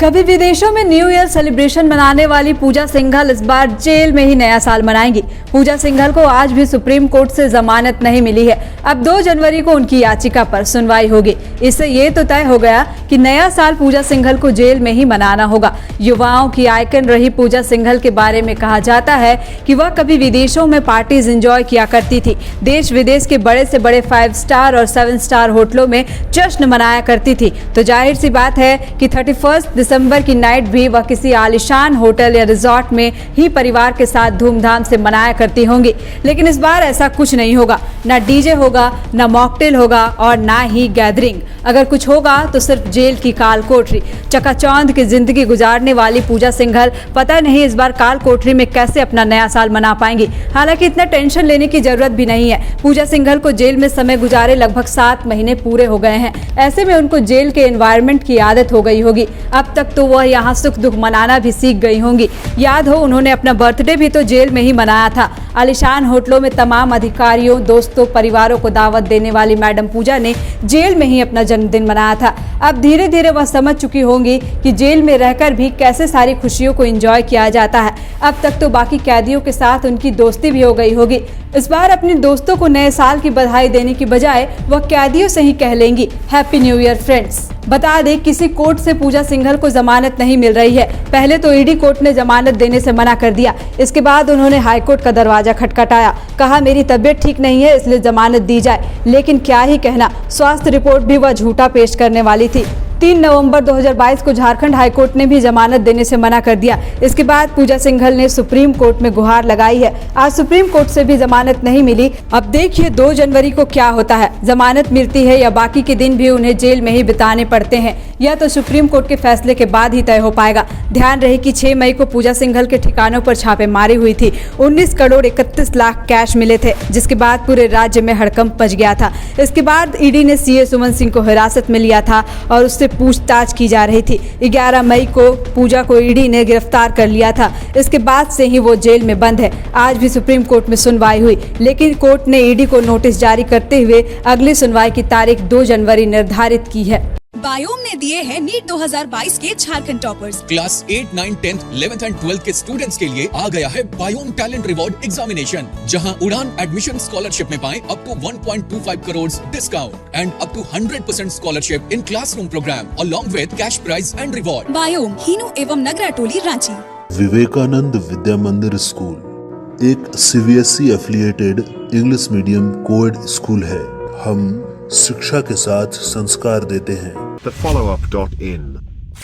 कभी विदेशों में न्यू ईयर सेलिब्रेशन मनाने वाली पूजा सिंघल इस बार जेल में ही नया साल मनाएंगी। पूजा सिंघल को आज भी सुप्रीम कोर्ट से जमानत नहीं मिली है। अब 2 जनवरी को उनकी याचिका पर सुनवाई होगी। इससे ये तो तय हो गया कि नया साल पूजा सिंघल को जेल में ही मनाना होगा। युवाओं की आइकन रही पूजा सिंघल के बारे में कहा जाता है कि वह कभी विदेशों में पार्टीज एंजॉय किया करती थी। देश विदेश के बड़े से बड़े 5 स्टार और 7 स्टार होटलों में जश्न मनाया करती थी। तो जाहिर सी बात है कि 31 दिसंबर की नाइट भी वह किसी आलीशान होटल या रिजॉर्ट में ही परिवार के साथ धूमधाम से मनाया करती होंगी। लेकिन इस बार ऐसा कुछ नहीं होगा। ना डीजे होगा, ना मॉकटेल होगा और ना ही गैदरिंग। अगर कुछ होगा तो सिर्फ जेल की काल कोठरी। चकाचौंध की जिंदगी गुजारने वाली पूजा सिंघल पता नहीं इस बार काल कोठरी में कैसे अपना नया साल मना पाएंगी। हालांकि इतना टेंशन लेने की जरूरत भी नहीं है। पूजा सिंघल को जेल में समय गुजारे लगभग 7 महीने पूरे हो गए हैं। ऐसे में उनको जेल के एनवायरनमेंट की आदत हो गई होगी। अब तक तो वह यहाँ सुख दुख मनाना भी सीख गई होंगी। याद हो, उन्होंने अपना बर्थडे भी तो जेल में ही मनाया था। आलीशान होटलों में तमाम अधिकारियों, दोस्तों, परिवारों को दावत देने वाली मैडम पूजा ने जेल में ही अपना जन्मदिन मनाया था। अब धीरे धीरे वह समझ चुकी होंगी कि जेल में रहकर भी कैसे सारी खुशियों को एंजॉय किया जाता है। अब तक तो बाकी कैदियों के साथ उनकी दोस्ती भी हो गई होगी। इस बार अपने दोस्तों को नए साल की बधाई देने की बजाय वह कैदियों से ही कह लेंगी हैप्पी न्यू ईयर फ्रेंड्स। बता दें, किसी कोर्ट से पूजा सिंघल को जमानत नहीं मिल रही है। पहले तो ईडी कोर्ट ने जमानत देने से मना कर दिया। इसके बाद उन्होंने हाईकोर्ट का दरवाजा खटखटाया। कहा मेरी तबीयत ठीक नहीं है, इसलिए जमानत दी जाए। लेकिन क्या ही कहना, स्वास्थ्य रिपोर्ट भी वह झूठा पेश करने वाली थी। 3 नवंबर 2022 को झारखंड हाईकोर्ट ने भी जमानत देने से मना कर दिया। इसके बाद पूजा सिंघल ने सुप्रीम कोर्ट में गुहार लगाई है। आज सुप्रीम कोर्ट से भी जमानत नहीं मिली। अब देखिए 2 जनवरी को क्या होता है। जमानत मिलती है या बाकी के दिन भी उन्हें जेल में ही बिताने पड़ते हैं, यह तो सुप्रीम कोर्ट के फैसले के बाद ही तय हो पाएगा। ध्यान रहे कि 6 मई को पूजा सिंघल के ठिकानों पर छापेमारी हुई थी। 19 करोड़ 31 लाख कैश मिले थे, जिसके बाद पूरे राज्य में हड़कंप मच गया था। इसके बाद ईडी ने सीए सुमन सिंह को हिरासत में लिया था और उससे पूछताछ की जा रही थी। 11 मई को पूजा को ईडी ने गिरफ्तार कर लिया था। इसके बाद से ही वो जेल में बंद है। आज भी सुप्रीम कोर्ट में सुनवाई हुई, लेकिन कोर्ट ने ईडी को नोटिस जारी करते हुए अगली सुनवाई की तारीख 2 जनवरी निर्धारित की है। बायोम ने दिए हैं नीट 2022 के Jharkhand toppers. Class 8, 9, 10, 11th and 12th के स्टूडेंट्स के लिए आ गया है बायोम टैलेंट रिवॉर्ड एग्जामिनेशन, जहां उड़ान एडमिशन स्कॉलरशिप में पाएं up to 1.25 crore discount and up to 100% scholarship in classroom program along with cash prize and reward. बायोम, हीनू एवं नगरा टोली, रांची। विवेकानंद विद्या मंदिर स्कूल एक CBSE affiliated English medium coed school है। हम शिक्षा के साथ संस्कार देते हैं। The followup.in.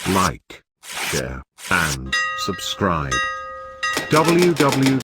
Like, share and subscribe. www